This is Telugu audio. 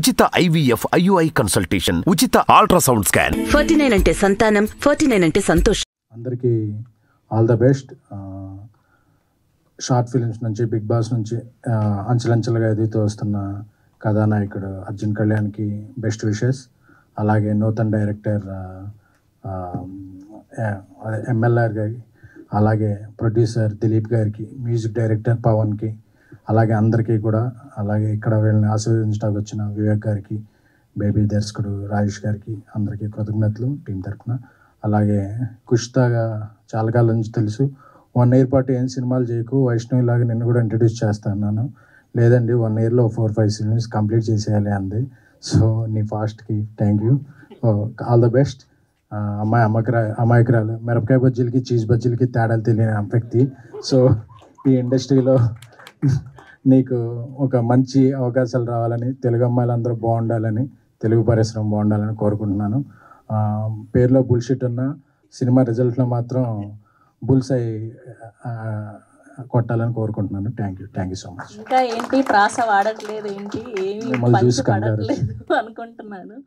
ఉచిత IVF IUI కన్సల్టేషన్, ఉచిత అల్ట్రాసౌండ్ స్కాన్. 49 అంటే సంతానం, 49 అంటే సంతోషం. అందరికీ all the best. Short films నుంచి, బిగ్ బాస్ నుంచి అంచెలంచెలుగా ఎదుగుతూ వస్తున్న కథానాయకుడు అర్జున్ కళ్యాణ్కి బెస్ట్ విషెస్. అలాగే నూతన్ డైరెక్టర్ MLR గారికి, అలాగే ప్రొడ్యూసర్ దిలీప్ గారికి, మ్యూజిక్ డైరెక్టర్ పవన్కి, అలాగే అందరికీ కూడా, అలాగే ఇక్కడ వీళ్ళని ఆశీర్వదించడానికి వచ్చిన వివేక్ గారికి, బేబీ దర్శకుడు రాజేష్ గారికి అందరికీ కృతజ్ఞతలు టీం తరఫున. అలాగే కుష్తాగా చాలా కాలం నుంచి తెలుసు, 1 year పాటు ఏం సినిమాలు చేయకు, వైష్ణవి లాగా నిన్ను కూడా ఇంట్రడ్యూస్ చేస్తాను. లేదండి 1 yearలో 4-5 సినిమాస్ కంప్లీట్ చేసేయాలి అంది. సో నీ ఫాస్ట్కి thank you, all the best. అమాయకురాలు, మిరపకాయ బజ్జీలకి చీజ్ బజ్జీలకి తేడాలు తెలియని వ్యక్తి. సో ఈ ఇండస్ట్రీలో నీకు ఒక మంచి అవకాశాలు రావాలని, తెలుగు అమ్మాయిలందరూ బాగుండాలని, తెలుగు పరిశ్రమ బాగుండాలని కోరుకుంటున్నాను. పేరులో బుల్షిట్ ఉన్న సినిమా రిజల్ట్లో మాత్రం బుల్సై కొట్టాలని కోరుకుంటున్నాను. Thank you so much. ఇంకా ఏంటి ప్రాస వాడట్లేదు, ఏంటి ఏమి మిమ్మల్ని చూసి పడట్లేదు అనుకుంటున్నాను.